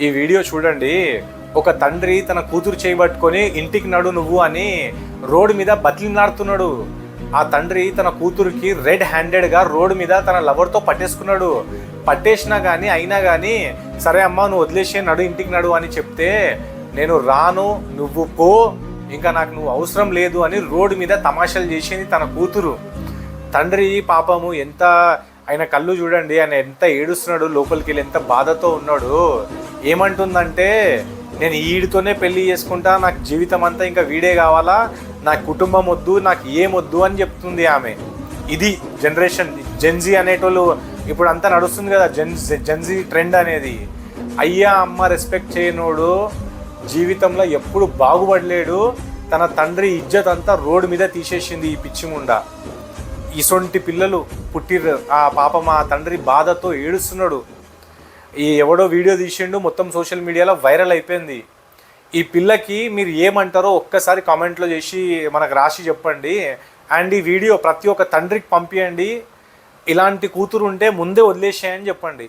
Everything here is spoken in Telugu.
ఈ వీడియో చూడండి. ఒక తండ్రి తన కూతురు చేయబట్టుకొని ఇంటికి నడు నువ్వు అని రోడ్డు మీద బతిలినాడుతున్నాడు. ఆ తండ్రి తన కూతురికి రెడ్ హ్యాండెడ్గా రోడ్డు మీద తన లవర్తో పట్టేసుకున్నాడు. పట్టేసినా కానీ అయినా కానీ సరే అమ్మా నువ్వు వదిలేసే నడు ఇంటికి నడు అని చెప్తే నేను రాను నువ్వు పో ఇంకా నాకు నువ్వు అవసరం లేదు అని రోడ్డు మీద తమాషాలు చేసింది తన కూతురు. తండ్రి పాపము ఎంత ఆయన కళ్ళు చూడండి, ఆయన ఎంత ఏడుస్తున్నాడు, లోపలికి వెళ్ళి ఎంత బాధతో ఉన్నాడు. ఏమంటుందంటే నేను వీడితోనే పెళ్లి చేసుకుంటా, నాకు జీవితం అంతా ఇంకా వీడే కావాలా, నాకు కుటుంబం వద్దు, నాకు ఏమొద్దు అని చెప్తుంది ఆమె. ఇది జనరేషన్ జెన్జీ అనేటోళ్ళు ఇప్పుడు అంతా నడుస్తుంది కదా, జెన్జీ ట్రెండ్ అనేది. అయ్యా అమ్మ రెస్పెక్ట్ చేయనోడు జీవితంలో ఎప్పుడు బాగుపడలేడు. తన తండ్రి ఇజ్జత్ అంతా రోడ్డు మీద తీసేసింది ఈ పిచ్చిముండా. ఇసొంటి పిల్లలు పుట్టిర్రు. ఆ పాప మా తండ్రి బాధతో ఏడుస్తున్నాడు. ఈ ఎవడో వీడియో తీసిండు, మొత్తం సోషల్ మీడియాలో వైరల్ అయిపోయింది. ఈ పిల్లకి మీరు ఏమంటారో ఒక్కసారి కామెంట్లో చేసి మనకు రాసి చెప్పండి. అండ్ ఈ వీడియో ప్రతి ఒక్క తండ్రికి పంపించండి. ఇలాంటి కూతురు ఉంటే ముందే వదిలేసేయని చెప్పండి.